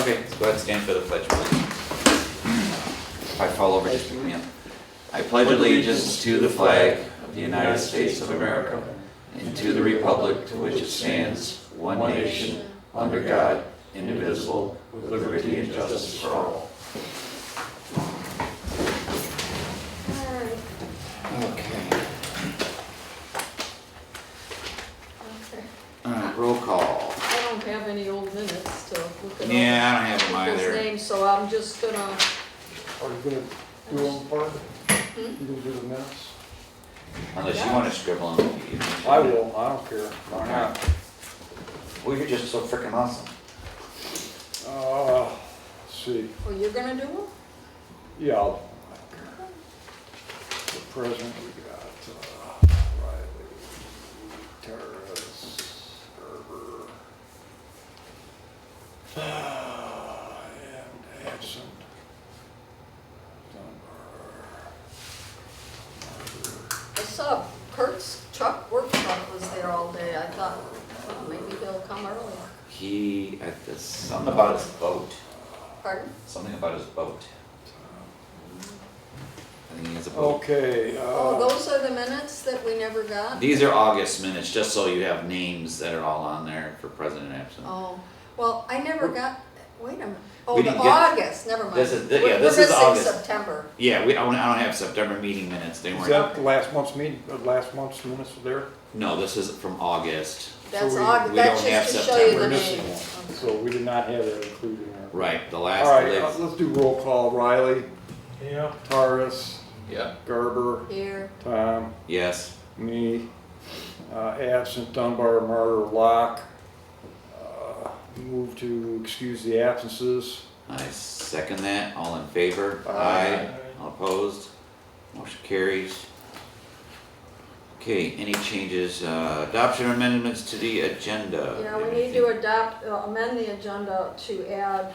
Okay, let's go ahead and stand for the pledge, please. If I fall over, just pick me up. I pledge allegiance to the flag of the United States of America and to the republic to which it stands, one nation, under God, indivisible, with liberty and justice for all. Okay. Roll call. I don't have any old minutes to look at. Yeah, I don't have them people's either. names, so I'm just gonna, Are you gonna do them part? Hmm? You gonna do the minutes? Unless you want to scribble them. I will, I don't care. Why not? Well, you're just so freaking awesome. Let's see. oh, you're gonna do them? Yeah, I'll. The president, we got, Riley, Terrace, Gerber, and absent. I saw Kurt's work truck was there all day. I thought, well, maybe he'll come early. Something about his boat. Pardon? Something about his boat. I think he has a boat. Okay. Oh, those are the minutes that we never got? These are August minutes, just so you have names that are all on there for President absent. Oh, well, I never got, wait a minute. Oh, We the didn't get- August, never mind. This is- We're- yeah, this we're is missing August. September. Yeah, I don't have September meeting minutes. They Is weren't. that last month's meeting, last month's minutes there? No, this is from August. That's we- August, we that's don't have just to show you September. the We're missing names. one. So we did not have that included in our. Right, the All last. right, let's do roll call. Riley, Yeah. Taurus, Yeah. Gerber, Here, Tom, Yes. me, absent Dunbar, Martyr, Locke. Move to excuse the absences. I second that. All in favor? Aye. All opposed? Motion carries. Okay, any changes? Adoption amendments to the agenda? yeah, we need to amend the agenda to add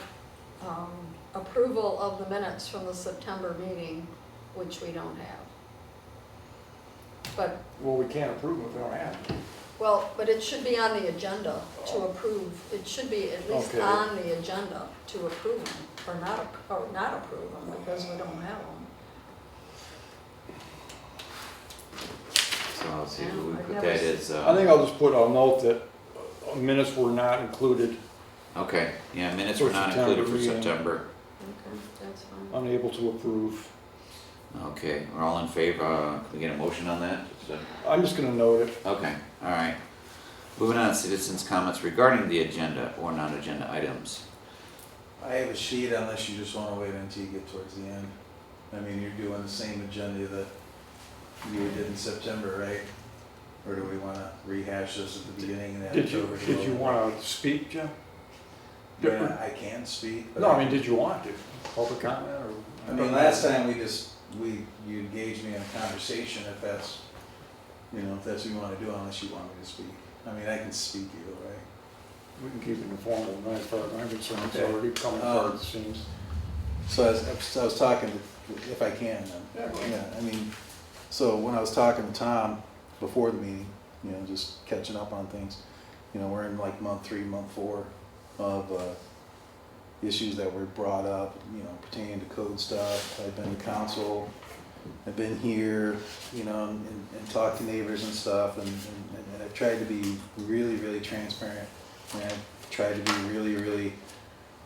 approval of the minutes from the September meeting, which we don't have. But, Well, we can't approve them if we don't have them. well, but it should be on the agenda to approve. It should be at least Okay. on the agenda to approve them, or not approve them, because we don't have them. So I'll see who we Yeah, put I've that never as. I think I'll just put a note that minutes were not included, Okay, yeah, minutes For were not September included for meeting. September. Okay, that's fine. unable to approve. Okay, we're all in favor. Can we get a motion on that? I'm just gonna note it. Okay, all right. Moving on, citizens' comments regarding the agenda or non-agenda items. I have a sheet unless you just wanna wait until you get towards the end. I mean, you're doing the same agenda that you did in September, right? Or do we wanna rehash this at the beginning and then? Did you wanna speak, Jim? Yeah, I can speak. but No, I mean, did you want to? Public comment or? I mean, last time you engaged me in a conversation if that's, if that's what you wanna do unless you want me to speak. I mean, I can speak either way. We can keep it informal, right, as far as I'm concerned, it's Okay. already coming apart, it seems. So I was talking, if I can, then. Yeah, go ahead. Yeah, I mean, so when I was talking to Tom before the meeting, just catching up on things, we're in like month 3, month 4 of issues that were brought up, pertaining to code stuff. I've been to council, I've been here, and talked to neighbors and stuff, and I've tried to be really, really transparent. And I've tried to be really, really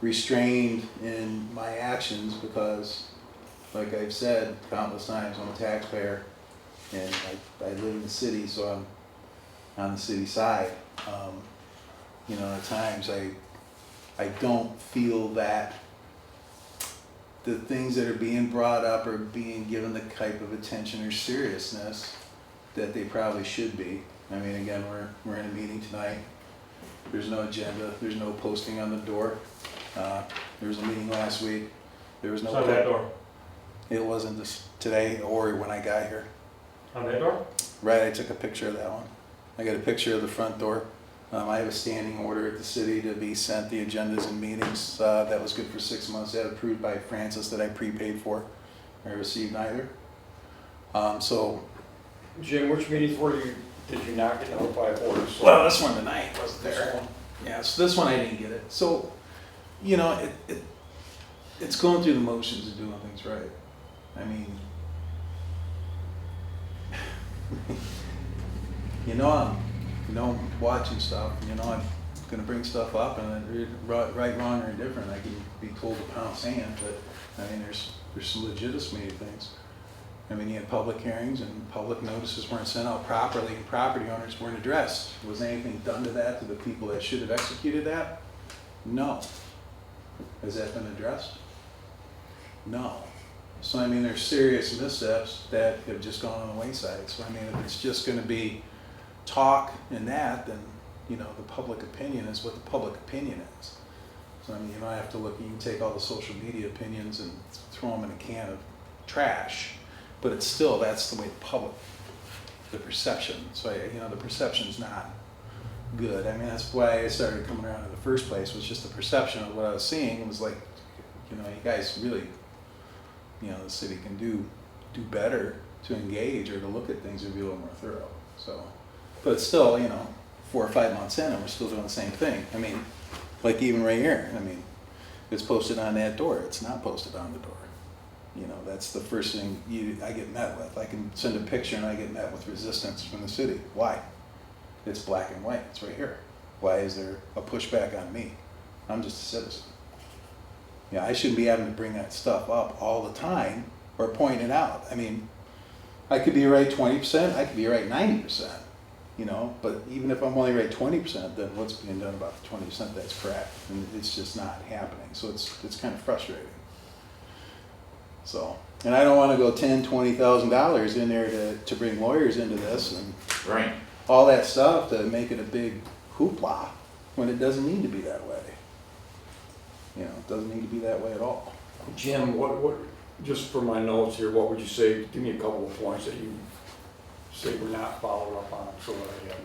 restrained in my actions because, like I've said countless times, I'm a taxpayer and I live in the city, so I'm on the city side. At times I don't feel that the things that are being brought up are being given the type of attention or seriousness that they probably should be. I mean, again, we're in a meeting tonight. There's no agenda. There's no posting on the door. There was a meeting last week. There was no. It's on that door. It wasn't this today or when I got here. On that door? Right, I took a picture of that one. I got a picture of the front door. I have a standing order at the city to be sent the agendas and meetings. That was good for 6 months. That approved by Francis that I prepaid for. I received neither. So. Jim, which meetings did you not get notified for? Well, this one tonight wasn't This there. one? Yeah, so this one I didn't get it. So, you know, it's going through the motions of doing things right. I mean, I'm watching stuff, I'm gonna bring stuff up, and right, wrong, or indifferent, I can be told to pound sand, but, I mean, there's some legitimacy things. I mean, you had public hearings, and public notices weren't sent out properly, and property owners weren't addressed. Was anything done to that, to the people that should have executed that? No. Has that been addressed? No. So, I mean, there's serious missteps that have just gone on the wayside. So, I mean, if it's just gonna be talk and that, then, the public opinion is what the public opinion is. So, I mean, you don't have to look, you can take all the social media opinions and throw them in a can of trash, but it's still, that's the way the perception. So, the perception's not good. I mean, that's why I started coming around in the first place, was just the perception of what I was seeing. It was like, you guys really, the city can do better to engage or to look at things and be a little more thorough. So, but it's still, 4 or 5 months in, and we're still doing the same thing. I mean, like even right here, I mean, it's posted on that door. It's not posted on the door. That's the first thing I get met with. I can send a picture and I get met with resistance from the city. Why? It's black and white. It's right here. Why is there a pushback on me? I'm just a citizen. I shouldn't be having to bring that stuff up all the time or point it out. I mean, I could be right 20%, I could be right 90%, but even if I'm only right 20%, then what's being done about the 20% that's correct? And it's just not happening. So it's kind of frustrating. So, and I don't want to go $10,000-$20,000 in there to bring lawyers into this and Right. all that stuff to make it a big hoopla when it doesn't need to be that way. It doesn't need to be that way at all. Jim, what, just for my notes here, what would you say, give me a couple of points that you say we're not following up on, so that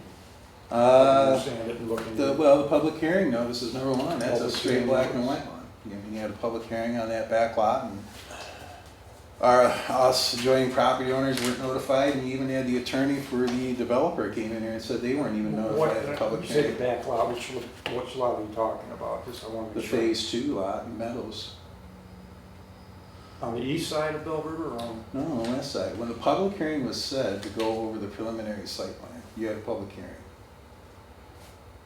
I understand it and look into it. The public hearing notice is number one. That's a straight black and white one. You had a public hearing on that back lot, and us adjoining property owners weren't notified, and you even had the attorney for the developer came in here and said they weren't even notified of the public You say the hearing. back lot, which lot are you talking about? Just I want to The be sure. phase 2 lot in Meadows. On the east side of Bell River or on? No, on the west side. When the public hearing was said to go over the preliminary site plan, you had a public hearing.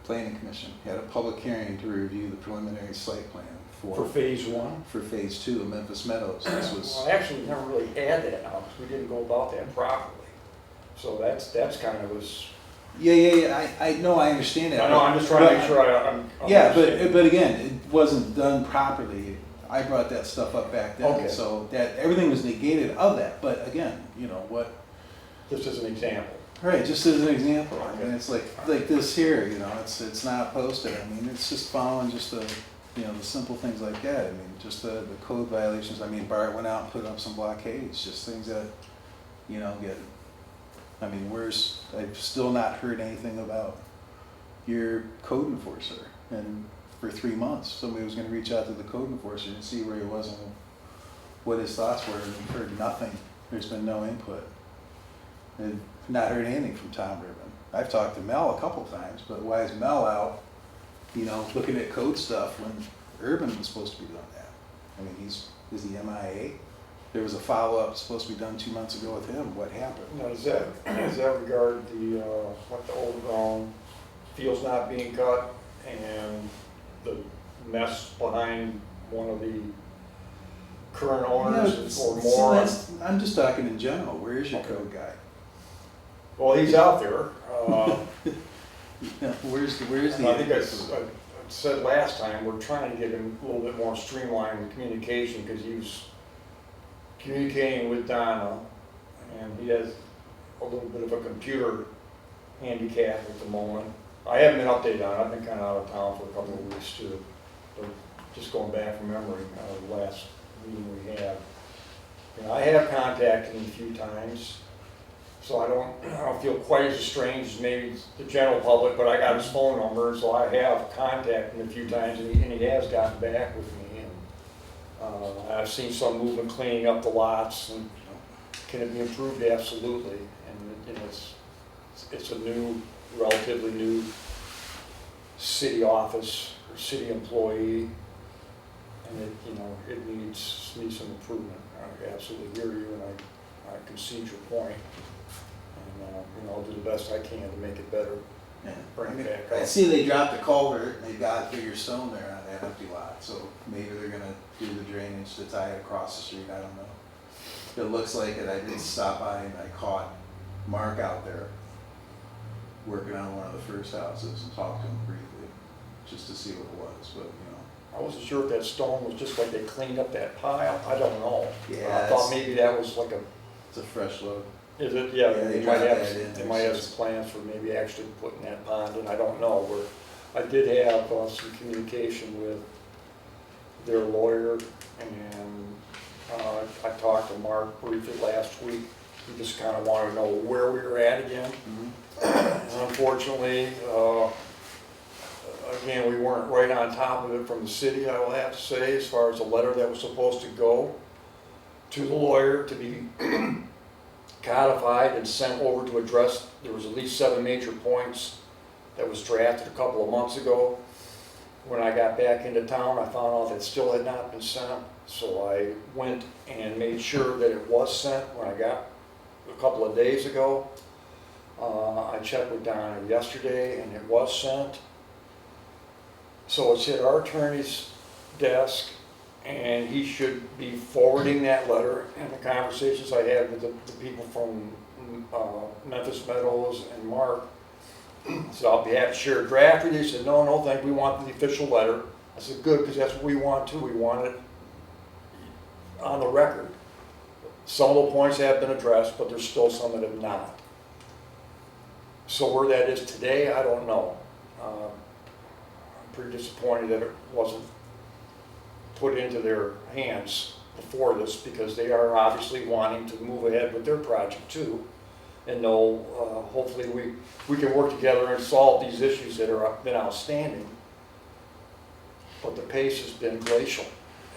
Planning Commission had a public hearing to review the preliminary site plan For phase 1? for phase 2 of Memphis Meadows. This Well, was, actually, we never really had that now, because we didn't go about that properly. So that's kind of was, I know, I understand that. I know, I'm just trying to make sure I'm. Yeah, understanding. but again, it wasn't done properly. I brought that stuff up back then, Okay. so that, everything was negated of that, but again, what, Just as an example. right, just as an example, I mean, it's like this here, it's not posted, I mean, it's just following just the simple things like that, I mean, just the code violations, I mean, Bart went out and put up some blockades, just things that, I mean, I've still not heard anything about your code enforcer, and for 3 months, somebody was gonna reach out to the code enforcer and see where he was and what his thoughts were, and we've heard nothing, there's been no input. And not heard anything from Tom Urban. I've talked to Mel a couple times, but why is Mel out, looking at code stuff when Urban was supposed to be doing that? I mean, is he MIA? There was a follow-up supposed to be done 2 months ago with him. What happened? Now, does that regard the, what the old fields not being cut and the mess behind one of the current owners or more? I'm just talking in general. Where is your code guy? Well, he's out there. Where's the? I think I said last time, we're trying to get him a little bit more streamlined with communication, because he was communicating with Donna, and he has a little bit of a computer handicap at the moment. I haven't been updated on it. I've been kind of out of town for a couple of weeks too. But just going back from memory, the last meeting we had. I have contacted him a few times, so I don't feel quite as strange as maybe the general public, but I got his phone number, so I have contacted him a few times, and he has gotten back with me. And I've seen some movement cleaning up the lots, and can it be improved? Absolutely. And it's a relatively new city office or city employee. And it, you know, it needs some improvement. I absolutely hear you, and I concede your point. And, you know, I'll do the best I can to make it better. Yeah. Bring it back I up. see they dropped the culvert, and they got bigger stone there on that empty lot, so maybe they're gonna do the drainage to tie it across the street, I don't know. It looks like it, I did stop by and I caught Mark out there working on one of the first houses and talked to him briefly, just to see what it was, but, you know. I wasn't sure if that stone was just like they cleaned up that pile, I don't know. Yeah, I thought it's- maybe that was like a, It's a fresh load. is it, yeah, Yeah, they they might dropped have, that in they there, might have so- some plans for maybe actually putting that pond in, I don't know. Where I did have some communication with their lawyer, and I talked to Mark briefly last week. He just kind of wanted to know where we were at again. And unfortunately, again, we weren't right on top of it from the city, I will have to say, as far as the letter that was supposed to go to the lawyer to be codified and sent over to address. There was at least 7 major points that was drafted a couple of months ago. When I got back into town, I found out that it still had not been sent, so I went and made sure that it was sent when I got a couple of days ago. I checked with Donna yesterday and it was sent. So it's hit our attorney's desk, and he should be forwarding that letter, and the conversations I had with the people from Memphis Meadows and Mark. So I'll be happy to share a draft with you. He said, no, thank you, we want the official letter. I said, good, because that's what we want too. We want it on the record. Some of the points have been addressed, but there's still some that have not. So where that is today, I don't know. I'm pretty disappointed that it wasn't put into their hands before this, because they are obviously wanting to move ahead with their project too. And know, hopefully we can work together and solve these issues that have been outstanding. But the pace has been glacial,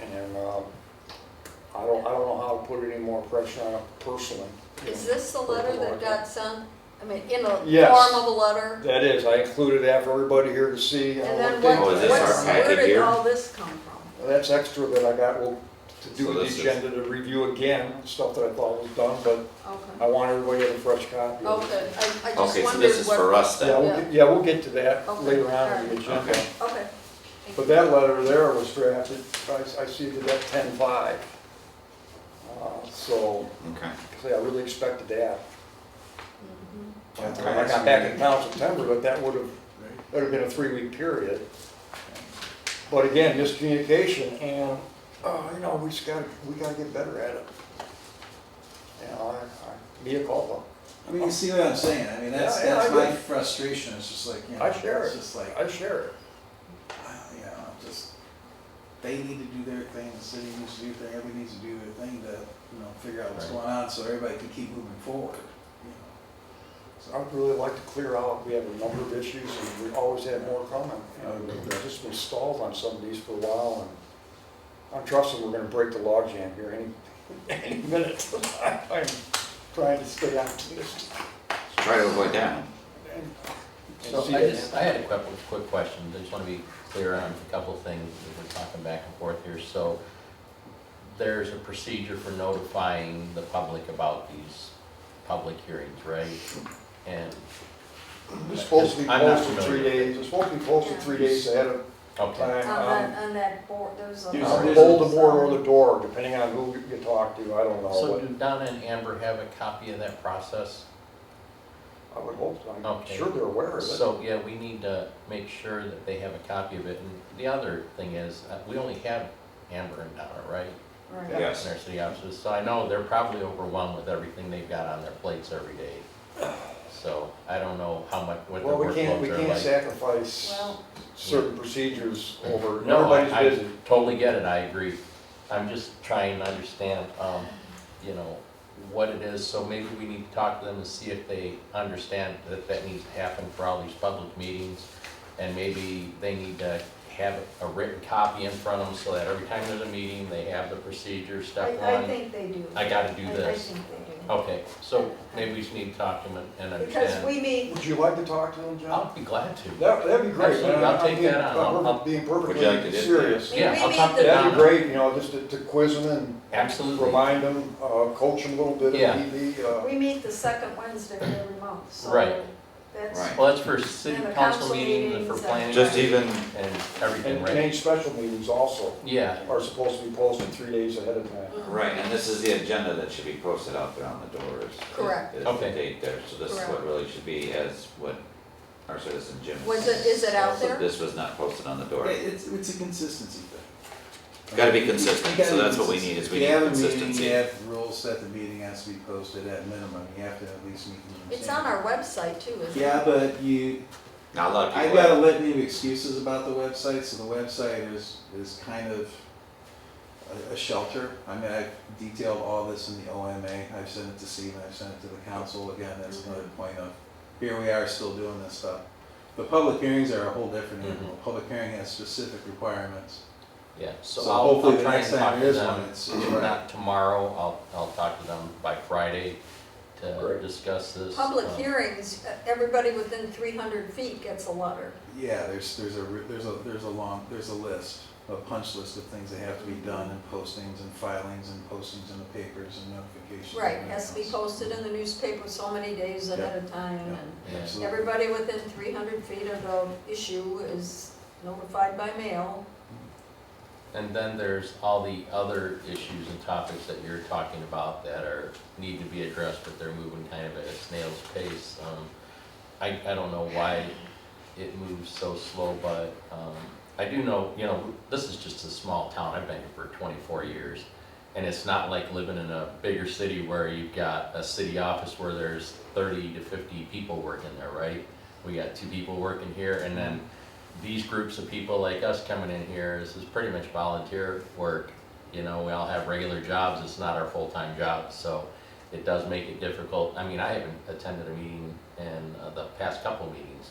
and I don't know how to put any more pressure on it personally. Is this the letter that got sent, I mean, in a Yes. form of a letter? That is, I included that for everybody here to see. And then looked Oh, is this our where packet did here? all this come from? That's extra that I got to do So with this the is- agenda to review again, stuff that I thought was done, but I Okay, want everybody to have a fresh copy of it. okay, I just Okay, so wondered this is what. for us Yeah, then? we'll get to that Okay, later on in the alright. agenda. Okay. Okay. But that letter there was drafted, I see it at 10/5. So, Okay. I really expected that. Mhm. Okay. I got back in town September, but that would have been a 3-week period. But again, miscommunication, and, you know, we gotta get better at it. You know, mea culpa. I mean, you see what I'm saying? I mean, that's Yeah, I my do. frustration. It's just like, you know, I share it's it. just like, I share it. you know, just, they need to do their thing, the city needs to do their thing, everybody needs to do their thing to, you know, figure out what's Right. going on so everybody can keep moving forward, you know. So, I'd really like to clear out, we have a number of issues, and we always have more coming. And we've just been stalled on some of these for a while, and I'm trusting we're gonna break the logjam here any minute. I'm trying to stay optimistic. Try to avoid that. And So see I it. had a couple of quick questions. I just want to be clear on a couple of things that we're talking back and forth here. So there's a procedure for notifying the public about these public hearings, right? And, It's supposed to be I'm not posted 3 familiar with days, it's supposed to be posted 3 days ahead of okay, time. On that board, there's a. Hold the board or the door, depending on who you talk to, I don't know. so but do Donna and Amber have a copy of that process? I would hope, I'm Okay. sure they're aware of it. So, yeah, we need to make sure that they have a copy of it. And the other thing is, we only have Amber and Donna, right? Right. Yeah. Yes. And their city officers, so I know they're probably overwhelmed with everything they've got on their plates every day. So I don't know how much, what their Well, we can't workloads are like. sacrifice Well, certain procedures over, No, everybody's I busy. totally get it, I agree. I'm just trying to understand, you know, what it is, so maybe we need to talk to them and see if they understand that that needs to happen for all these public meetings. And maybe they need to have a written copy in front of them so that every time there's a meeting, they have the procedure, step I one. think they do. I gotta do I this. think they do. Okay, so maybe we just need to talk to them and Because understand. we meet, Would you like to talk to them, John? I'll be glad to. That'd be great. Absolutely, I'll take that on. I'll- Being perfectly Would you like to do- serious. Maybe Yeah, we I'll meet talk to the- That'd Donna. be great, you know, just to quiz them and Absolutely. remind them, coach them a little bit Yeah. if need be. we meet the second Wednesday of every month, so Right. that's, Right. Well, that's for city And the council council meetings, and meetings for and- planning. Just even, And everything, And right? any special meetings also Yeah, are supposed to be posted 3 days ahead of time. right, and this is the agenda that should be posted out there on the doors. Correct. Is the Okay. date there, so this is what Correct. really should be as what our citizen Jim. is it out So there? this was not posted on the door. It's a consistency thing. Gotta be consistent, You gotta so be that's what we consistent. need, is we If you need have a meeting, consistency. you have rules that the meeting has to be posted at minimum, you have to at least meet the. It's on our website too, isn't it? Yeah, but you, Not a lot of I've people. got a litany of excuses about the website, so the website is kind of a shelter. I mean, I've detailed all this in the OMA, I've sent it to Steve, I've sent it to the council, again, that's another point of, here we are still doing this stuff. But public hearings are a whole different animal, public hearing has specific requirements. yeah, so So I'll hopefully the try next and time talk there to is them. one, it's If right. not tomorrow, I'll talk to them by Friday to Great. discuss this. Public hearings, everybody within 300 feet gets a letter. Yeah, there's a list, a punch list of things that have to be done, and postings and filings and postings in the papers and notifications. Right, and has to be everything posted in the newspaper so many days ahead of time, else. and Yeah, absolutely. everybody within 300 feet of the issue is notified by mail. And then there's all the other issues and topics that you're talking about that need to be addressed, but they're moving kind of at a snail's pace. I don't know why it moves so slow, but I do know, this is just a small town. I've been here for 24 years. And it's not like living in a bigger city where you've got a city office where there's 30 to 50 people working there, right? We got 2 people working here, and then these groups of people like us coming in here, this is pretty much volunteer work. We all have regular jobs, it's not our full-time job, so it does make it difficult. I mean, I haven't attended a meeting in the past couple meetings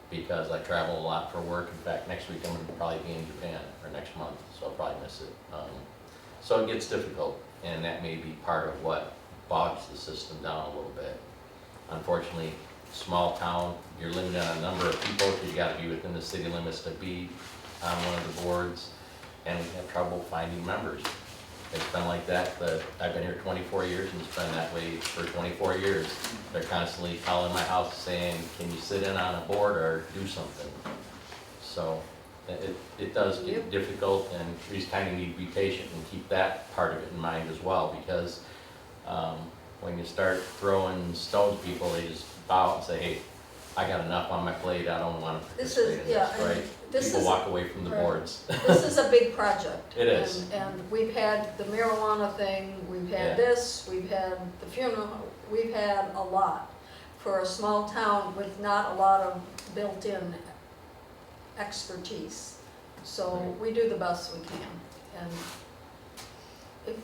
because I travel a lot for work. In fact, next week I'm gonna probably be in Japan, or next month, so I'll probably miss it. So it gets difficult, and that may be part of what bogs the system down a little bit. Unfortunately, small town, you're limited on a number of people, because you gotta be within the city limits to be on one of the boards, and we have trouble finding members. It's been like that, I've been here 24 years, and it's been that way for 24 years. They're constantly calling my house saying, can you sit in on a board or do something? So, it does get Yep. difficult, and we just kind of need to be patient and keep that part of it in mind as well, because when you start throwing stones at people, they just bow out and say, hey, I got enough on my plate, I don't want to This participate is, in yeah, this, and right? this People is, walk away from the right. boards. this is a big project. It is. And we've had the marijuana thing, we've Yeah. had this, we've had the funeral, we've had a lot for a small town with not a lot of built-in expertise. So Right. we do the best we can. And if,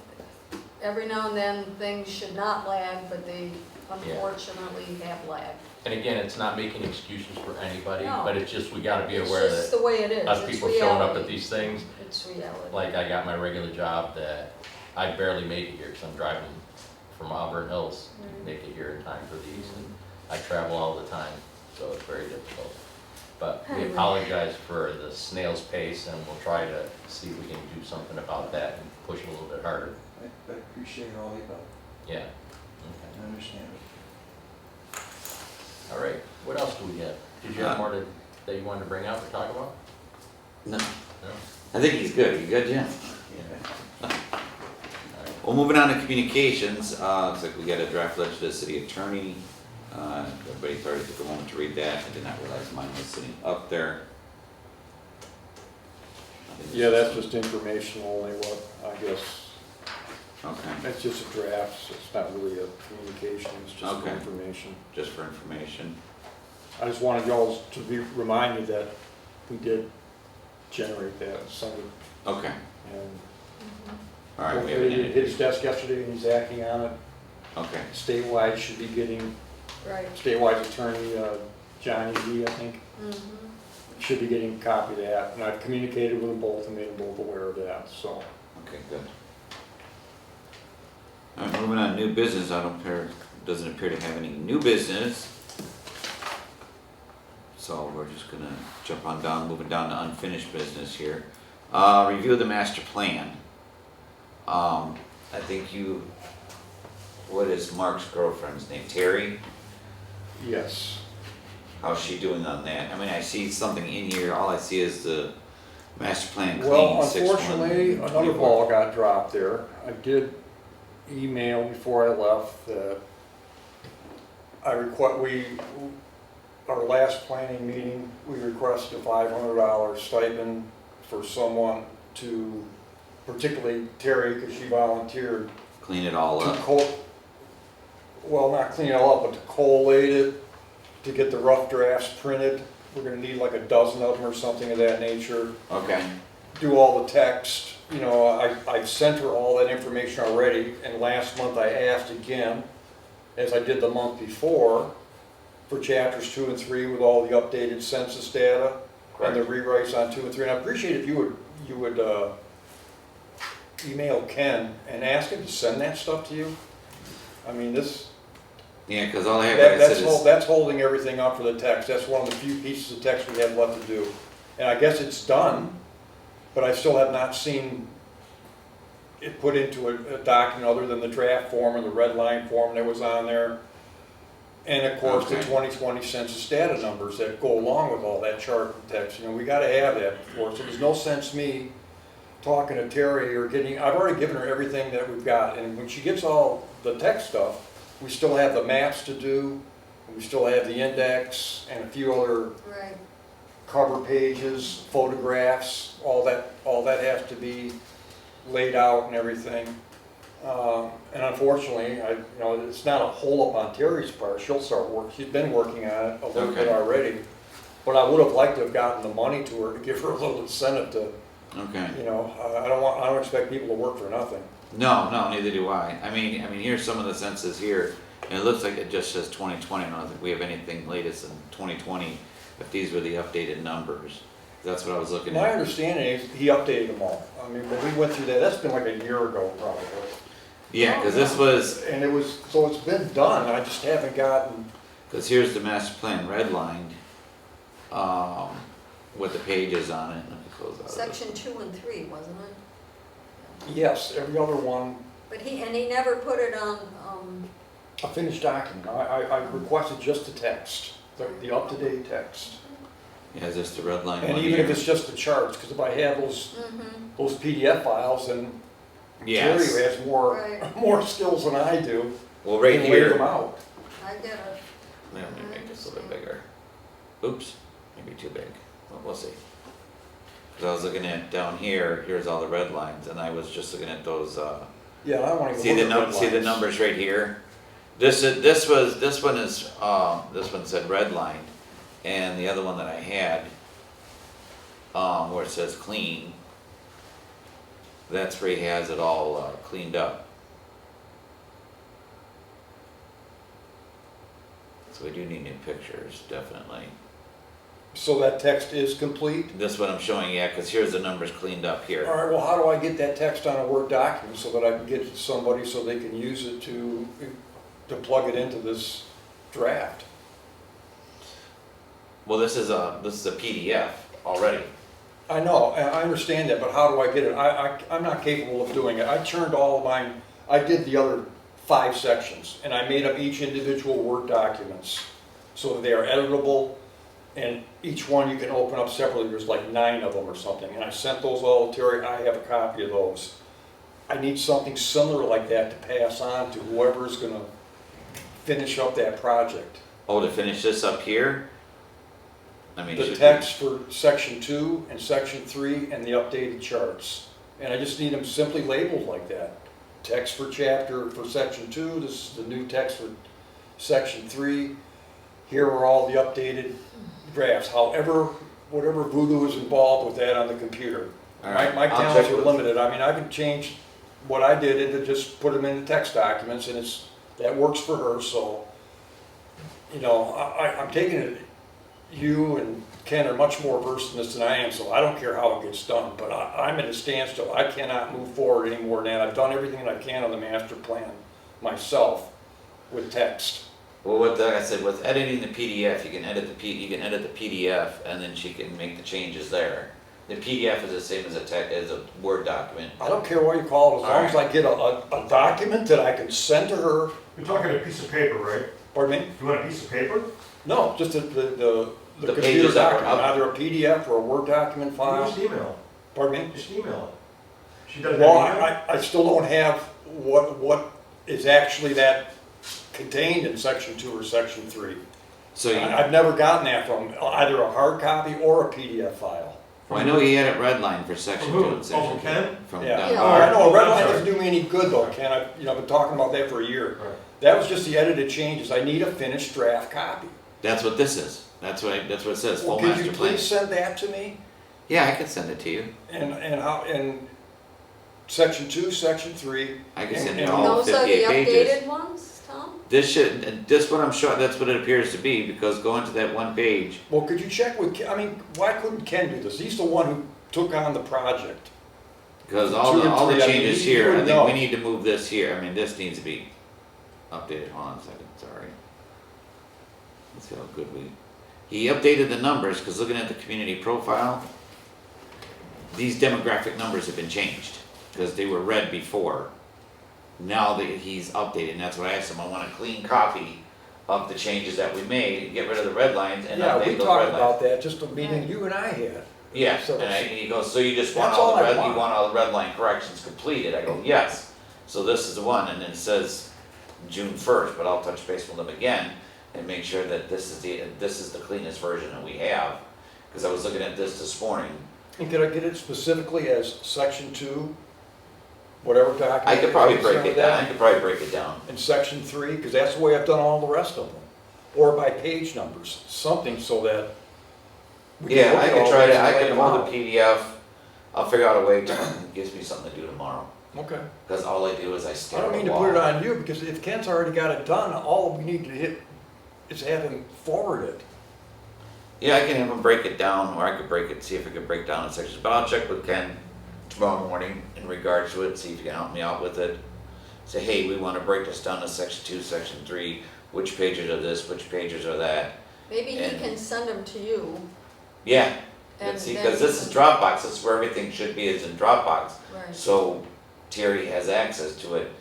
every now and then, things should not lag, but they unfortunately have lagged. And again, it's not making excuses for anybody, No. but it's just, we gotta be It's aware just that the way it is. us It's people showing up at reality. these things, It's reality. like I got my regular job that I barely make it here, because I'm driving from Auburn Hills to make it here in time for these, and I travel all the time, so it's very difficult. But we Anyway. apologize for the snail's pace, and we'll try to see if we can do something about that and push it a little bit harder. I appreciate all the above, Yeah. Okay. I understand it. All right, what else do we have? Did you have more that you wanted to bring up or talk about? No, No? I think he's good. You good, Jim? Yeah. All right. Well, moving on to communications, looks like we got a draft letter to the city attorney. Everybody's already took a moment to read that. I did not realize mine was sitting up there. Yeah, that's just informational, only what, I guess, Okay, it's just a draft, so it's not really a communication, it's just Okay. information. just for information. I just wanted y'all to be reminded that we did generate that, send it, Okay, and all right, we hopefully haven't it hit his desk yesterday and he's acting on it. Okay, Statewide should be getting, Right. statewide attorney, Johnny V, I think, Mhm. should be getting a copy of that. And I've communicated with them both and made them both aware of that, so. okay, good. All right, moving on, new business, doesn't appear to have any new business. So we're just gonna jump on down, moving down to unfinished business here. Review the master plan. I think what is Mark's girlfriend's name, Terry? Yes. How's she doing on that? I mean, I see something in here, all I see is the master plan Well, clean 6/1. unfortunately, another ball got dropped there. I did email before I left that our last planning meeting, we requested a $500 stipend for someone to, particularly Terry, because she volunteered Clean it all to up. well, not clean it all up, but to collate it, to get the rough drafts printed. We're gonna need like a dozen of them or something of that nature. Okay, Do all the text, you know, I've sent her all that information already, and last month I asked again, as I did the month before, for chapters 2 and 3 with all the updated census data and the rewrites on 2 and 3. And I appreciate if you would email Ken and ask him to send that stuff to you. I mean, yeah, because all I have, like I said, is, that's holding everything up for the text. That's one of the few pieces of text we have left to do. And I guess it's done, but I still have not seen it put into a document other than the draft form or the red line form that was on there. And of course, the Okay. 2020 census data numbers that go along with all that chart and text. You know, we gotta have that before. So there's no sense me talking to Terry or I've already given her everything that we've got. And when she gets all the text stuff, we still have the maps to do, and we still have the index and a few other Right. cover pages, photographs, all that has to be laid out and everything. And unfortunately, it's not a hole up on Terry's part. She'll start work. She's been working on it a little bit Okay. already. But I would have liked to have gotten the money to her to give her a little incentive to, okay. I don't expect people to work for nothing. No, neither do I. I mean, here's some of the census here, and it looks like it just says 2020. I don't think we have anything latest in 2020, if these were the updated numbers. That's what I was looking My at. understanding is he updated them all. I mean, when we went through that, that's been like a year ago probably. Yeah, because this was, And so it's been done, I just haven't gotten, because here's the master plan redlined, with the pages on it. Let me close out of this. Section 2 and 3, wasn't it? yes, every other one, But he never put it on, a finished document. I requested just the text, the up-to-date text. Yeah, is this the red line And one even if here? it's just the charts, because if I have those mhm, PDF files, then Yes. Terry has more, Right. more skills than I do. Well, right to lay them here, out. I get it. let me make this a little bit bigger. Oops, maybe too big. Well, we'll see. Because I was looking at down here, here's all the red lines, and I was just looking at those, Yeah, I want to see look the at red see the lines. numbers right here? This one said red line, and the other one that I had, where it says clean, that's where he has it all cleaned up. So we do need new pictures, definitely. So that text is complete? This one I'm showing, yeah, because here's the numbers cleaned up All here. right, well, how do I get that text on a Word document so that I can get it to somebody so they can use it to plug it into this draft? Well, this is a PDF already. I know, I understand that, but how do I get it? I'm not capable of doing it. I turned all of mine, I did the other 5 sections, and I made up each individual Word documents so that they are editable, and each one you can open up separately. There's like 9 of them or something, and I sent those all to Terry. I have a copy of those. I need something similar like that to pass on to whoever's gonna finish up that project. Oh, to finish this up here? I mean, The should text for section 2 and section 3 and the updated charts. And I just need them simply labeled like that. Text for section 2, this is the new text for section 3. Here are all the updated drafts, whatever voodoo is involved with that on the computer. All right, My I'll talents check are with- limited. I mean, I can change what I did into just put them into text documents, and that works for her, so, I'm taking it, you and Ken are much more versed in this than I am, so I don't care how it gets done, but I'm at a standstill. I cannot move forward any more than that. I've done everything that I can on the master plan. myself with text. Well, what I said, with editing the PDF, you can edit the PDF, and then she can make the changes there. The PDF is the same as as a Word document. I don't care what you call it, as long as I get a document that I can send to her. You're talking a piece of paper, right? Pardon me? You want a piece of paper? No, just the The computer pages that are document, up. either a PDF or a Word document file. Just email. Pardon me? Just email it. She doesn't Well, have email? I still don't have what is actually that contained in section 2 or section 3. So you, I've never gotten that from either a hard copy or a PDF file. well, I know he had it redlined for section From 2 who? and section Oh, from 3. Ken? From Yeah, down Yeah. I know, a red Oh, line I'm doesn't do me any good though, Ken, I've been talking about that for a year. Right. That was just the edited changes, I need a finished draft copy. That's what this is. That's what it says, Well, full could you master plan. please send that to me? Yeah, I can send it to you. And section 2, section 3. I can and- send you and- all Those are the 58 pages. updated ones, Tom? This should, and this what I'm sure, that's what it appears to be, because going to that one page, Well, could you check with, I mean, why couldn't Ken do this? He's the one who took on the project. because 2 all and the 3, I mean, changes you here, I would think we know. need to move this here. I mean, this needs to be updated. Hold on a second, sorry. Let's see how good he updated the numbers, because looking at the community profile, these demographic numbers have been changed, because they were red before. Now that he's updated, and that's what I asked him, I want a clean copy of the changes that we made, get rid of the red lines and Yeah, we update those talked red lines. about that, just a meeting you and I had. Yeah, So and he goes, so you just want That's all the all I red, you want. want all the red line corrections completed? I go, yes. So this is the one, and it says June 1st, but I'll touch base with them again and make sure that this is the cleanest version that we have. Because I was looking at this morning. And could I get it specifically as section 2, whatever document? I could probably you break sent it with down, that, I could probably break it down. and section 3, because that's the way I've done all the rest of them. Or by page numbers, something so that we can Yeah, look I at could all try these to, and I lay could them hold out. the PDF, I'll figure out a way to, it gives me something to do tomorrow. Okay. Because all I do is I I stare don't at mean the to put it wall. on you, because if Ken's already got it done, all we need to hit is have him forward it. Yeah, I can have him break it down, or I could break it, see if I could break down in sections, but I'll check with Ken tomorrow morning in regards to it, see if he can help me out with it. Say, hey, we wanna break this down to section 2, section 3, which pages are this, which pages are that. Maybe he And- can send them to you, Yeah, and and see, then cause you this is can- Dropbox, that's where everything should be, is in Dropbox. Right. So Terry has access to it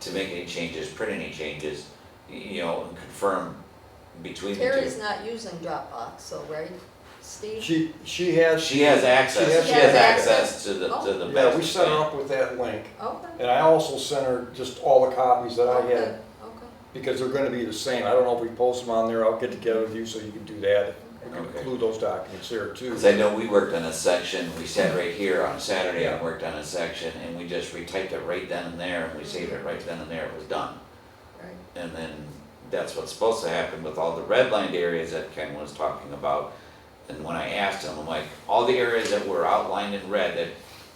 to make any changes, print any changes, you know, and confirm between the two. Terry's not using Dropbox, so, right, Steve? She has. She has access, She has access? access to the Yeah, we master set her plan. up with that link, Okay. and I also sent her just all the copies that I Okay, had, okay. because they're gonna be the same. I don't know if we post them on there, I'll get together with you so you can do that. We can Okay. include those documents there too. Cause I know we worked on a section, we sat right here on Saturday and Yeah. worked on a section, and we just retyped it right then and there, and we saved it right then and there, it was done. Right. And then that's what's supposed to happen with all the redlined areas that Ken was talking about. And when I asked him, I'm like, all the areas that were outlined in red that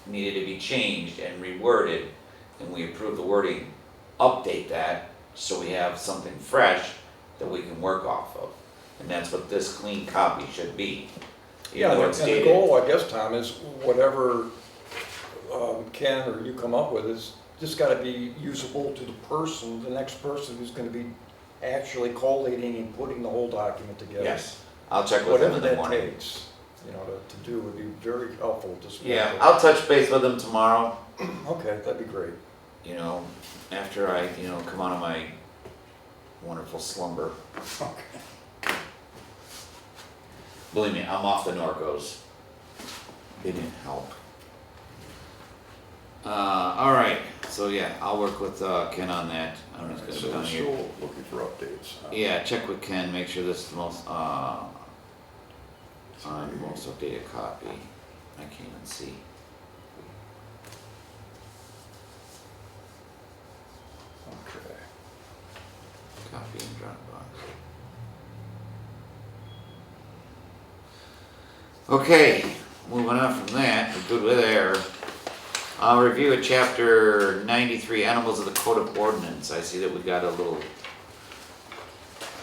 needed to be changed and reworded, and we approved the wording, update that, so we have something fresh that we can work off of. And that's what this clean copy should be. Even Yeah, though and it's the dated. goal, I guess, Tom, is whatever Ken or you come up with is just gotta be usable to the person, the next person who's gonna be actually collating and putting the whole document together. Yes, I'll check with him Whatever in the that morning. takes, you know, to do would be very helpful to. Yeah, I'll touch base with him tomorrow, Okay, that'd be great. you know, after I, you know, come out of my wonderful slumber. Okay. Believe me, I'm off the Norcos. They didn't help. All right, so yeah, I'll work with Ken on that. I'm just gonna So go down we're here. still looking for updates. Yeah, check with Ken, make sure this is the most, most updated copy. I can't even see. Okay. Copy in Dropbox. Okay, moving on from that, we're good with there. I'll review a chapter 93, Animals of the Code of Ordinance. I see that we got a little,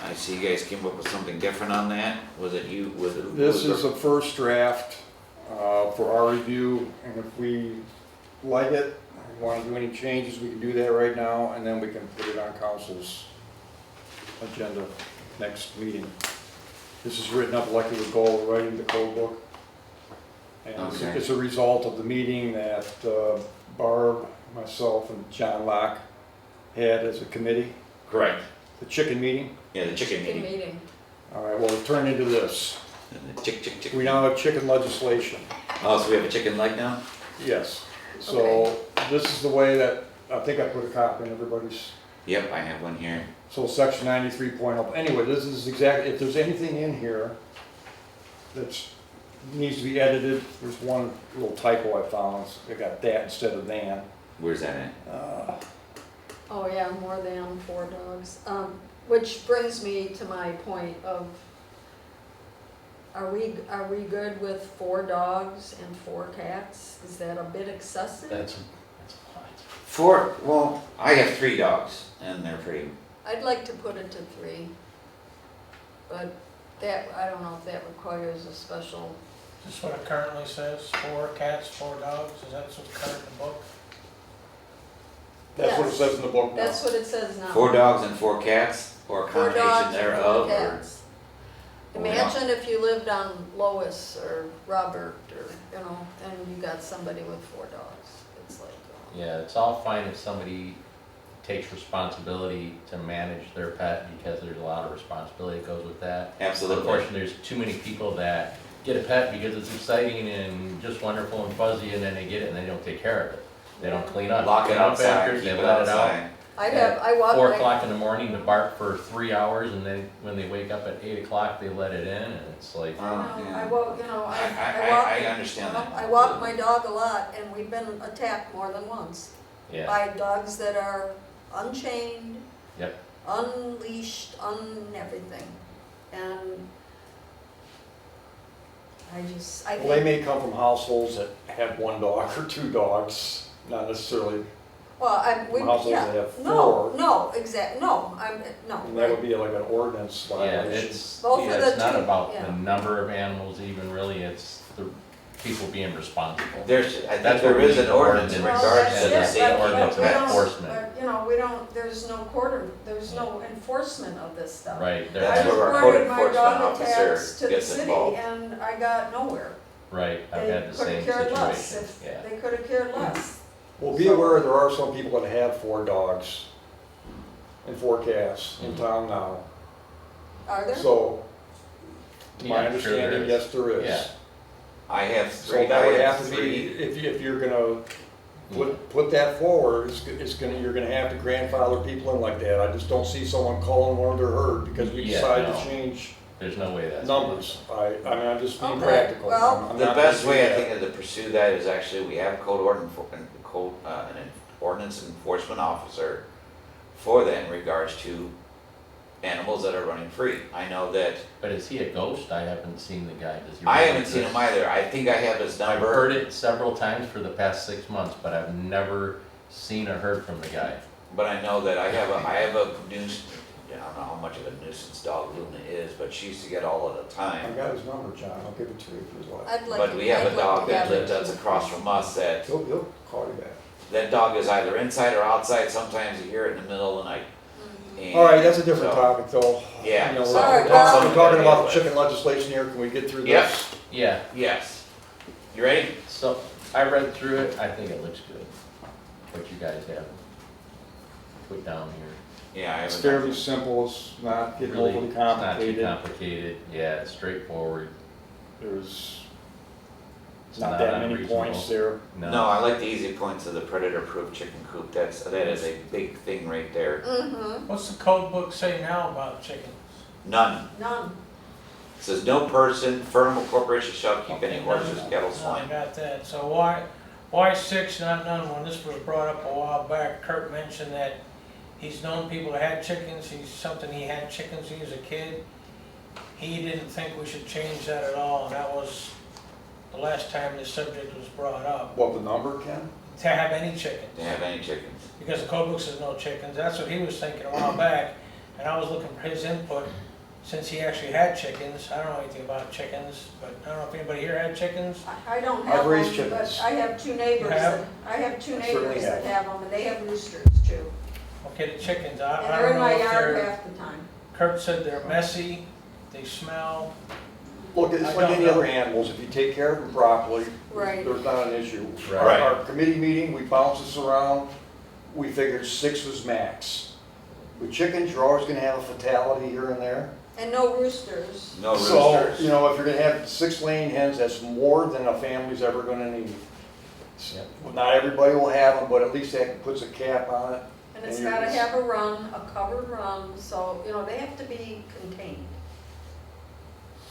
I see you guys came up with something different on that. Was it you, was it? This was is a first draft for our review, and if we like it, Want to do any changes, we can do that right now, and then we can put it on council's agenda next meeting. This is written up like it would go right in the code book. And Okay. it's a result of the meeting that Barb, myself, and John Locke had as a committee, Correct. the chicken meeting. Yeah, the chicken Good meeting. meeting. All right, well, it turned into this. The chick. We now have chicken legislation. Oh, so we have a chicken leg now? Yes. So this is the way that, I think I put a copy in everybody's. Yep, I have one here. So section 93.0, anyway, this is exactly, if there's anything in here that's, needs to be edited, there's one little typo I found, I got that instead of than. Where's that at? Oh, yeah, more than 4 dogs. Which brings me to my point of, are we good with 4 dogs and 4 cats? Is that a bit excessive? That's a lot. 4, well, I have 3 dogs, and they're pretty, I'd like to put it to 3. But that, I don't know if that requires a special, Is this what it currently says? 4 cats, 4 dogs? Is that what's current in the book? That's what it Yes. says in the book now. that's what it says now. 4 dogs and 4 cats, or a 4 combination dogs and 4 thereof, or? cats. Imagine if you lived on Lois or Robert or, you know, and you got somebody with 4 dogs. It's like, Yeah, it's all fine if somebody takes responsibility to manage their pet, because there's a lot of responsibility that goes with that. Absolutely. Unfortunately, there's too many people that get a pet because it's exciting and just wonderful and fuzzy, and then they get it and they don't take care of it. They don't clean up. Lock it clean up outside, after, keep they it let it out. outside. I walk 4 my, o'clock in the morning to bark for 3 hours, and then when they wake up at 8 o'clock, they let it in, and it's like, I Yeah. walk, you know, I walk. I understand that. I walk my dog a lot, and we've been attacked more than once yeah, by dogs that are unchained, yep. unleashed, everything. And I Well, they think, may come from households that have 1 dog or 2 dogs, not necessarily, well, households that have no, 4. no, no, And that would be like an ordinance Yeah, violation. it's, Both of yeah, the it's not two, about yeah. the number of animals even really, it's the people being responsible. There's, I think That's there what is we an need ordinance in ordinance. Well, regards that's to the it, safety but of we don't- pets. enforcement. But, you know, there's no enforcement of this stuff. Right, I That's just where our reported code my enforcement dog officer attacks to the gets city, involved. and I got nowhere. right, I've They had the could same have cared less, situation, if yeah. they could have cared less. Well, be aware, there are some people that have 4 dogs and 4 cats in town now. Are there? So, to my Yeah, I'm sure there understanding, is. yes, there is. Yeah. I have So 3, that I would have have to 3. be, if you're gonna put that forward, you're gonna have to grandfather people in like that. I just don't see someone calling one of their herd because we Yeah, decided no. to change There's no way that's. numbers. I mean, I'm just being Okay, practical. well- I'm The not best gonna way, do I that. think, to pursue that is actually, we have an ordinance enforcement officer for that in regards to animals that are running free. I know that, But is he a ghost? I haven't seen the guy. Does he? I really haven't seen exist? him either. I think I have his I've number. heard it several times for the past 6 months, but I've never seen or heard from the guy. But I know that I have a nuisance, I don't know how much of a nuisance dog Luna is, but she used to get all of the I've time. got his number, John. I'll give it to you if you'd like. I'd like But to- we have I'd a like dog to that have it. that's across from us that, He'll call you back. that dog is either inside or outside. Sometimes you hear it in the middle of the night. And All right, that's a different so- topic though. Yeah, You know, so we're All right, talking- well- we're talking about the chicken legislation here. Can we get through Yep. this? Yeah, Yes. You ready? so I read through it. I think it looks good. What you guys have put down here. Yeah, I It's have fairly a simple. It's not getting Really, overly it's not too complicated. complicated. Yeah, it's straightforward. There's It's not that many unreasonable. points there. No, I like the easy points of the predator-proof chicken coop. That is a big thing right there. Mm-hmm, What's the code book say now about chickens? None. none. It says no person, firm, or corporation shall keep any Okay, horses, none. cattle, No, I swine. got that. So why 6, not none? When this was brought up a while back, Kurt mentioned that he's known people that had chickens. He had chickens when he was a kid. He didn't think we should change that at all, and that was the last time this subject was brought up. What, the number, Ken? To have any chickens. To have any chickens. Because the code book says no chickens. That's what he was thinking a while back, and I was looking for his input. since he actually had chickens, I don't know anything about chickens, but I don't know if anybody here had chickens. I don't I've have raised them, but chickens. I have two neighbors have? that, I have two I certainly neighbors that have. have them, and they have roosters too. Okay, the chickens, And I they're don't in know my if yard they're, half the time. Kurt said they're messy, they smell. Look, it's I like don't any know. other animals, if you take care of them properly, Right. there's not an issue. Right. Our committee meeting, we bounced this around, we figured 6 was max. With chickens, you're always gonna have a fatality here and there. And no roosters. No So, roosters. you know, if you're gonna have 6 laying hens, that's more than a family's ever gonna need. Yep. Well, not everybody will have them, but at least that puts a cap on it. And it's And you're- gotta have a run, a covered run, so, you know, they have to be contained.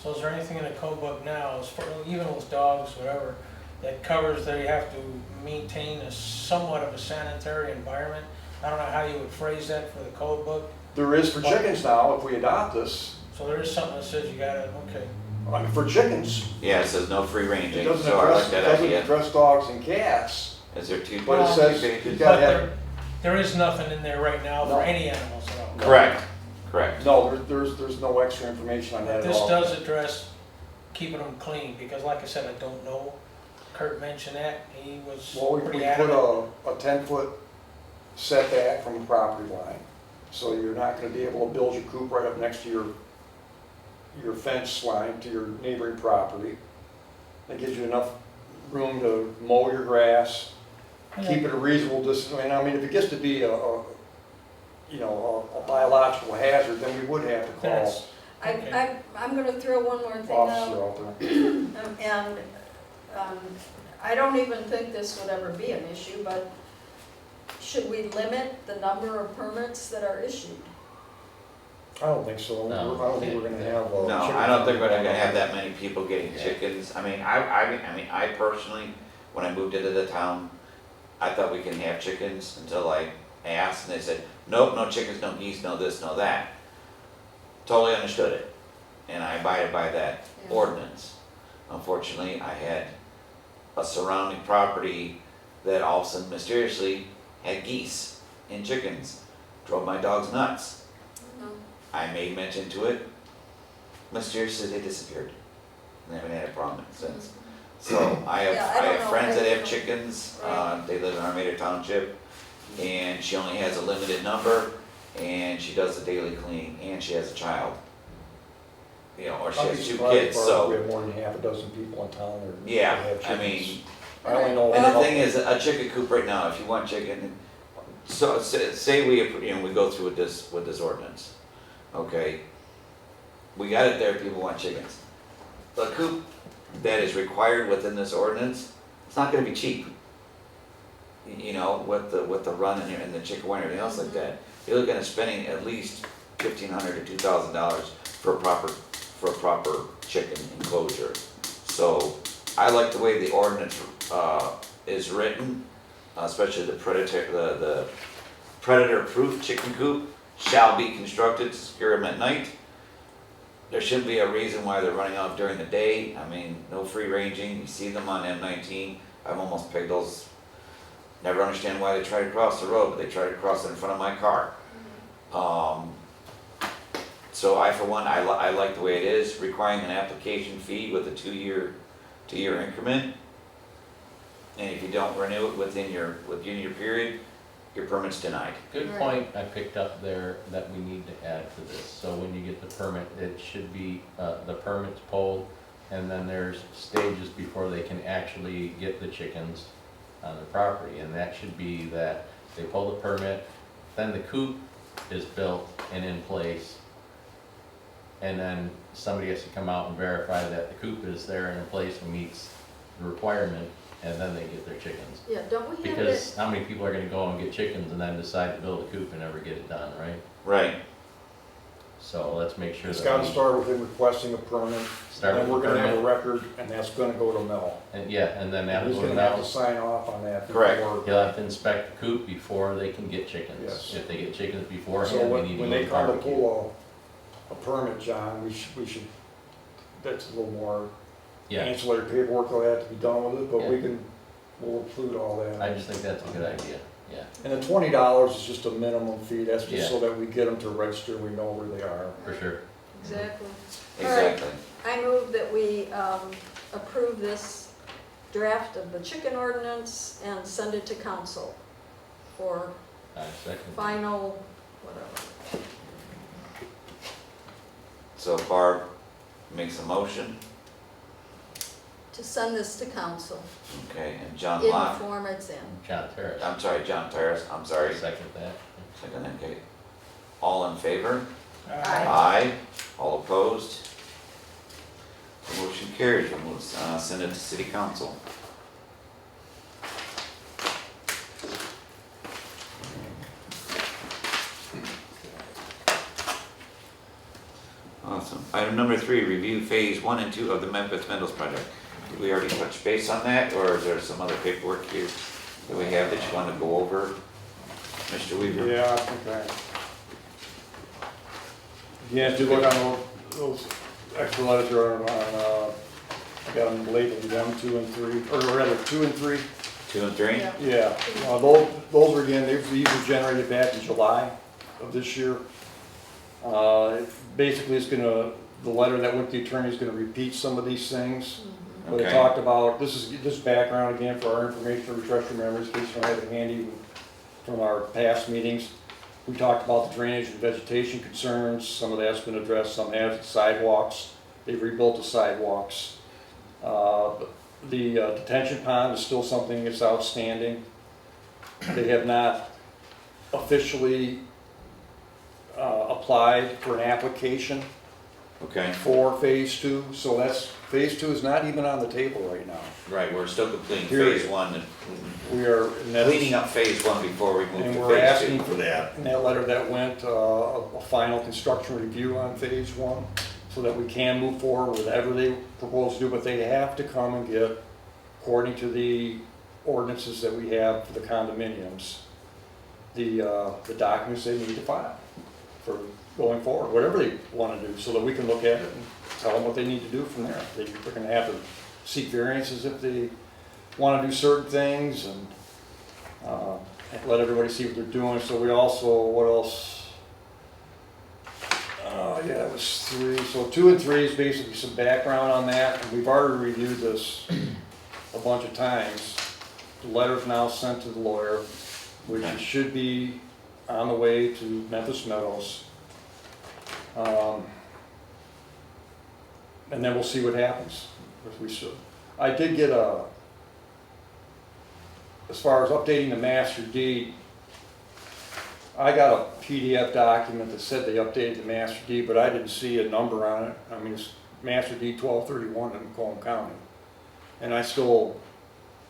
So is there anything in the code book now, as far, even with dogs, whatever, that covers that you have to maintain a somewhat of a sanitary environment? I don't know how you would phrase that for the code book. There is for chickens now, if we adopt this, So there is something that says you gotta, okay. I mean, for chickens. Yeah, it says no free It ranging, doesn't so I like address, it that doesn't idea. address dogs and cats, Is there two? but it Well, says pages? you've But gotta have, there is nothing in there right now No. for any animals at all. Correct, correct. no, there's no extra information on that at This all. does address keeping them clean, because like I said, I don't know. Kurt mentioned that, he was Well, we pretty put adamant. a 10-foot setback from the property line, so you're not gonna be able to build your coop right up next to your fence line to your neighboring property. That gives you enough room to mow your grass, keep it a reasonable distance. I mean, if it gets to be you know, a biological hazard, then we would have to call That's- Okay. I'm gonna throw one more thing officer out. out there. And I don't even think this would ever be an issue, but should we limit the number of permits that are issued? I don't think so. No. I don't think we're gonna have a. No, I don't think we're gonna have that many people getting chickens. I mean, I personally, when I moved into the town, I thought we can have chickens until I asked, and they said, nope, no chickens, no geese, no this, no that. Totally understood it, and I abided by that Yeah. ordinance. Unfortunately, I had a surrounding property that all of a sudden mysteriously had geese and chickens. Drove my dogs nuts. No. I made mention to it. Mysteriously, they disappeared. And I haven't had a problem since. So I have, Yeah, I I don't have know. friends that I have don't- chickens. Right. They live in Armada Township, and she only has a limited number, and she does the daily cleaning, and she has a child. You know, or she I'd be has 2 surprised kids. if we So have more than half a dozen people in town that yeah, have I chickens. mean. I only know. And the thing is, a chicken coop right now, if you want chicken, so say we, you know, we go through with this ordinance, okay? We got it there, people want chickens. The coop that is required within this ordinance, it's not gonna be cheap. You know, with the run and the chicken wire and everything else like that. You're looking at spending at least $1,500 to $2,000 for a proper chicken enclosure. So I like the way the ordinance is written, especially the predator-proof chicken coop shall be constructed to secure them at night. There shouldn't be a reason why they're running off during the day. I mean, no free ranging. You see them on M19. I've almost pegged those. Never understand why they try to cross the road, but they try to cross it in front of my car. So I, for one, I like the way it is, requiring an application fee with a two-year increment. And if you don't renew it within your period, your permit's denied. Good Right. point I picked up there that we need to add to this. So when you get the permit, it should be, the permit's pulled, and then there's stages before they can actually get the chickens on the property. And that should be that they pull the permit, then the coop is built and in place, and then somebody has to come out and verify that the coop is there and in place and meets the requirement, and then they get their chickens. Yeah, don't we have it? Because how many people are gonna go and get chickens and then decide to build a coop and never get it done, right? Right. So let's make sure It's that gotta we start with him requesting a permit, start and with we're the gonna have a permit. record, and that's gonna go to Mel. And yeah, and then He's after gonna have to that, sign off on that Correct. before. he'll have to inspect the coop before they can get chickens. Yes. If they get chickens So beforehand, we need to when go they to come to barbecue. pull a permit, John, we should, that's a little more Yeah, ancillary paperwork will have to be done with it, but Yeah. we'll include all that. I just think that's a good idea, yeah, And the $20 is just a minimum fee, that's Yeah. just so that we get them to register, we know where they are. for sure. exactly. All right. Exactly. I move that we approve this draft of the chicken ordinance and send it to council for I second. final, whatever. So Barb makes a motion, To send this to council okay, and John in the Locke, form it's in. John Terrace. I'm sorry, John Terrace, I'm I sorry, second that. second, okay. All in favor? Aye. Aye. All opposed? The motion carries, we'll send it to city council. Awesome. Item number 3, review phase 1 and 2 of the Memphis Meadows project. Did we already touch base on that, or is there some other paperwork here that we have that you want to go over? Mr. Weaver? Yeah, I think yeah, if you look on those extra letters are on, I got them labeled 1, 2, and 3, or rather 2 and 3. 2 and 3? Yeah. Yeah, those are again, these were generated back in July of this year. Basically, it's gonna, the letter that went to the attorney is gonna repeat some of these things. But it Okay. talked about, this is background again for our information, to refresh your memories, in case you don't have it handy from our past meetings. We talked about the drainage and vegetation concerns, some of that's been addressed, some have sidewalks, they've rebuilt the sidewalks. The detention pond is still something that's outstanding. They have not officially applied for an application Okay, for phase 2, so phase 2 is not even on the table right now. right, we're still completing Period. phase 1 and We are, and that's- cleaning up phase 1 before we move and to we're phase 2. asking for that, in that letter that went, a final construction review on phase 1, so that we can move forward with whatever they propose to do, but they have to come and get, according to the ordinances that we have for the condominiums, the documents they need to file for going forward, whatever they want to do, so that we can look at it and tell them what they need to do from there. They're going to have to seek variances if they want to do certain things, and let everybody see what they're doing. So we also, what else? Yeah, it was 3. So 2 and 3 is basically some background on that. And we've already reviewed this a bunch of times. The letter's now sent to the lawyer, which Okay. should be on the way to Memphis Meadows. And then we'll see what happens. If we should. I did get as far as updating the master deed, I got a PDF document that said they updated the master deed, but I didn't see a number on it. I mean, it's master deed 1231 in Macomb County. And I still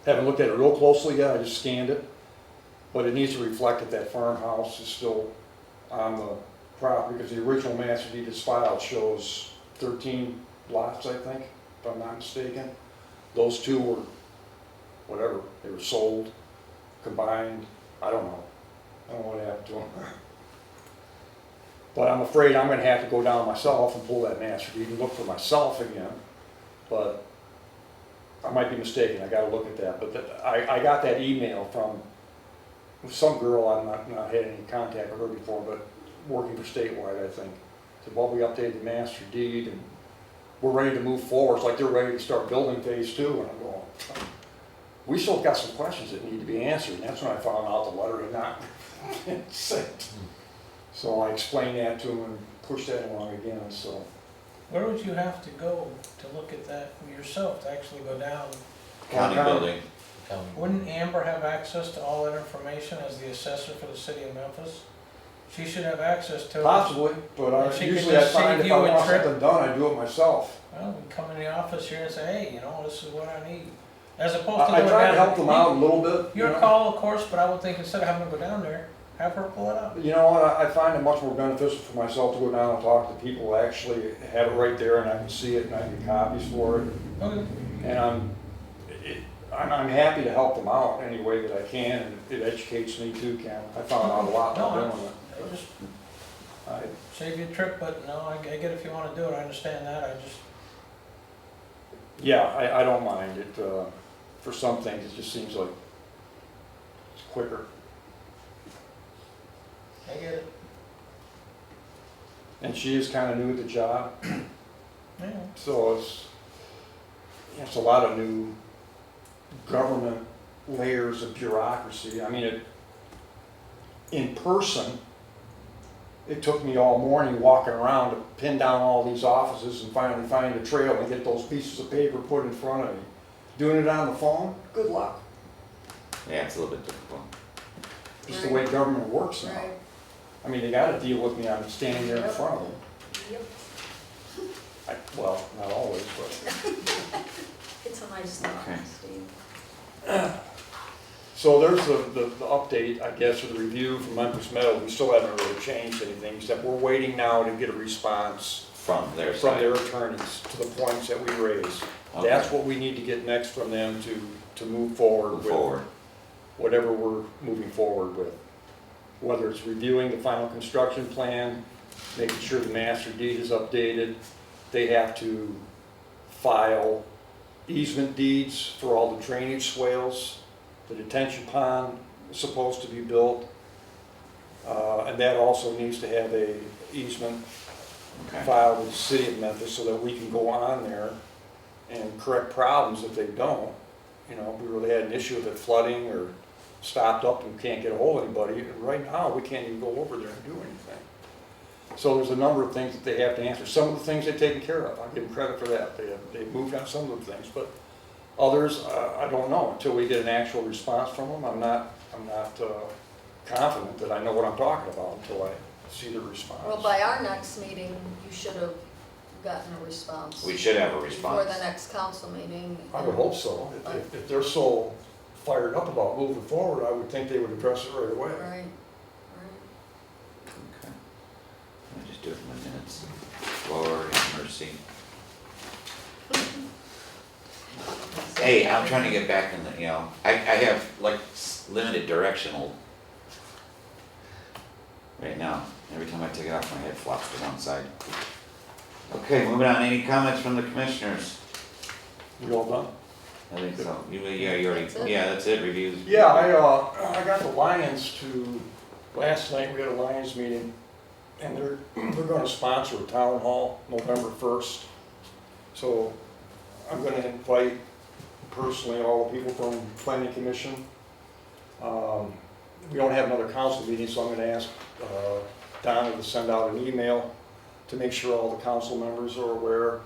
haven't looked at it real closely yet, I just scanned it. But it needs to reflect that that farmhouse is still on the property, because the original master deed that's filed shows 13 lots, I think, if I'm not mistaken. Those 2 were, whatever, they were sold, combined, I don't know. I don't know what happened to them. But I'm afraid I'm gonna have to go down myself and pull that master deed and look for myself again. But I might be mistaken, I gotta look at that. But I got that email from some girl I've not had any contact with her before, but working for statewide, I think. Said, well, we updated the master deed and we're ready to move forward. It's like they're ready to start building phase 2, and I'm going, we still got some questions that need to be answered, and that's when I found out the letter had not been sent. So I explained that to him and pushed that along again, so. Where would you have to go to look at that yourself, to actually go down? County building. Wouldn't Amber have access to all that information as the assessor for the city of Memphis? She should have access to it. Possibly, but If she could usually I just find save if you I a want trip. something done, I do it myself. Well, we can come in the office here and say, hey, this is what I need. As opposed to I going try to down. help them out a little bit. Your call, of course, but I would think instead of having to go down there, have her pull it up. You know what, I find it much more beneficial for myself to go down and talk to people who actually have it right there, and I can see it, and I can get copies for it. Okay. And I'm happy to help them out any way that I can, and it educates me too, Ken. I found out a lot No, by I doing it. just I- save you a trip, but no, I get if you want to do it, I understand that, Yeah, I don't mind it. For some things, it just seems like it's quicker. I get it. and she is kind of new at the job. Yeah. So it's a lot of new government layers of bureaucracy. I mean, in person, it took me all morning walking around to pin down all these offices and finally find a trail and get those pieces of paper put in front of me. Doing it on the phone, good luck. Yeah, it's a little bit difficult. Just the way government works now. Right. I mean, they gotta deal with me, I'm standing there in front of them. Yep. Well, not always, but. It's a nice thought, Okay. Steve. So there's the update, I guess, or the review from Memphis Metal. We still haven't really changed anything, except we're waiting now to get a response From their from side. their attorneys to the points that we raised. Okay. That's what we need to get next from them to move forward Move with forward. whatever we're moving forward with. Whether it's reviewing the final construction plan, making sure the master deed is updated, they have to file easement deeds for all the drainage swales, the detention pond is supposed to be built, and that also needs to have a easement Okay. filed with the city of Memphis so that we can go on there and correct problems if they don't. You know, we really had an issue of it flooding or stopped up and can't get a hold of anybody. And right now, we can't even go over there and do anything. So there's a number of things that they have to answer. Some of the things they've taken care of, I'll give them credit for that. They've moved on some of the things, but others, I don't know. Until we get an actual response from them, I'm not confident that I know what I'm talking about until I see the response. Well, by our next meeting, you should have gotten a response. We should have a Before response. the next council meeting. I would hope so. If they're so fired up about moving forward, I would think they would address it right away. Right, right. Okay. Let me just do it in the minutes. Lord have mercy. Hey, I'm trying to get back in the, you know, I have like limited directional right now. Every time I take it off, my head flops to one side. Okay, moving on. Any comments from the commissioners? We all done? I think so. Yeah, you already, That's it? yeah, that's it, reviews. Yeah, I got the Lions to, last night we had a Lions meeting, and they're gonna sponsor a town hall November 1st. So I'm gonna invite personally all the people from planning commission. We don't have another council meeting, so I'm gonna ask Donna to send out an email to make sure all the council members are aware.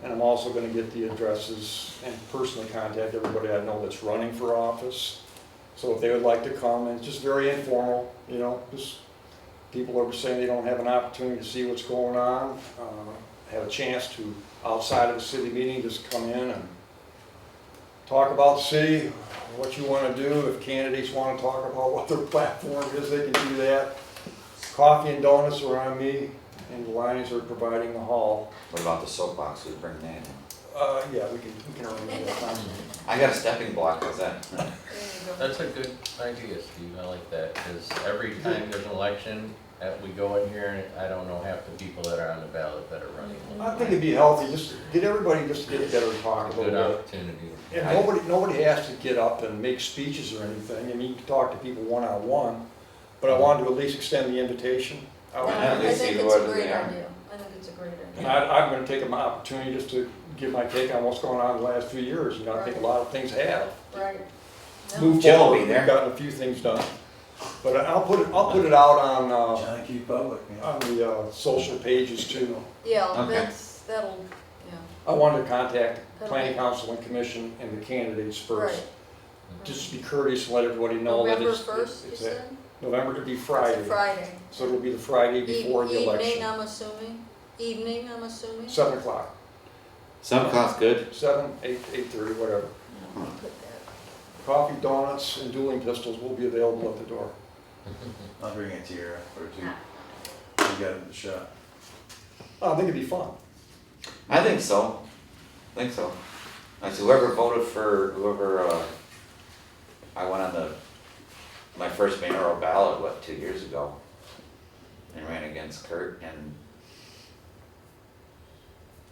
And I'm also gonna get the addresses and personally contact everybody I know that's running for office. So if they would like to come, and it's just very informal, you know, just people are saying they don't have an opportunity to see what's going on, have a chance to, outside of the city meeting, just come in and talk about the city, what you wanna do. If candidates wanna talk about what their platform is, they can do that. Coffee and donuts are on me, and the Lions are providing the hall. What about the soapbox? We bring that in. Yeah, we can arrange that. I got a stepping block, how's that? There you go. That's a good idea, Steve, I like that, because every time there's an election, we go in here, and I don't know half the people that are on the ballot that are running. I think it'd be healthy, just get everybody just to get together and talk a Good little bit. opportunity. And nobody has to get up and make speeches or anything. I mean, you can talk to people one-on-one, but I wanted to at least extend the invitation. Yeah, I they see think who it's a other great they are. idea. I think it's a great And idea. I'm gonna take an opportunity just to give my take on what's going on in the last few years. You know, I think a lot of things have Right. No. moved Jim will forward. be We've there. gotten a few things done. But I'll put it out on, Trying to keep public, man. the social pages too. Yeah, Okay. that'll, yeah. I wanted to contact planning council and commission and the candidates first. Right. Just to be courteous and let everybody know that November it's. 1st, you it's said? November, it'd be It's a Friday. Friday. So it'll be the Friday before the election. Evening, I'm assuming? Evening, I'm assuming? 7 o'clock, 7 o'clock's good. 7, 8, 8:30, whatever. Yeah, I'll put that. Coffee, donuts, and dueling pistols will be available at the door. I'll bring it to you or two. You got it in the shot. I think it'd be fun. I think so. I said whoever voted for, I went on my first mayoral ballot, 2 years ago? And ran against Kurt, and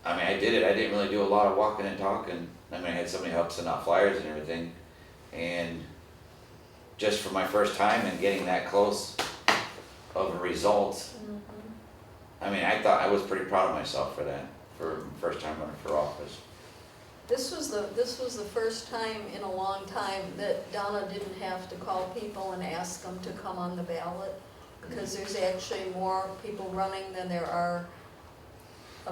I mean, I did it. I didn't really do a lot of walking and talking. I mean, I had somebody help send out flyers and everything. And just for my first time and getting that close of a result, Mhm. I mean, I thought, I was pretty proud of myself for that, for first time running for office. This was the first time in a long time that Donna didn't have to call people and ask them to come on the ballot, because there's actually more people running than there are.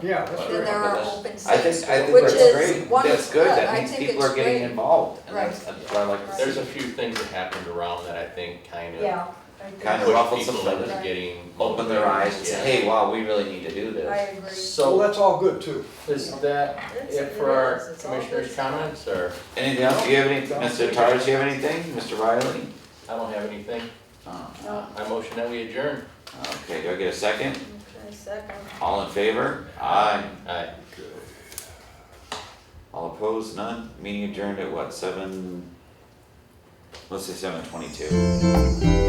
Yeah, that's Than great. there are That's- open I think, seats, I think which that's is great, wonderful. that's good, I that means think people it's are getting great. involved, and Right. that's what I like to There's see. a few things that happened around that I think kind of Yeah, I agree. Kind of push ruffled some people into feathers. getting. Open their eyes and say, Yeah. hey, wow, we really need to do I this. agree. Well, So that's all good too. is that It's- it for our is. It's all commissioners' good. comments, or? Anything else, do you have any, Mr. Tars, do you have anything, Mr. Riley? I don't have anything. No. I motion that we adjourn. Okay, do I get a second? Okay, second. All in favor? Aye. Aye. All opposed, none? Meeting adjourned at what, let's say 7:22.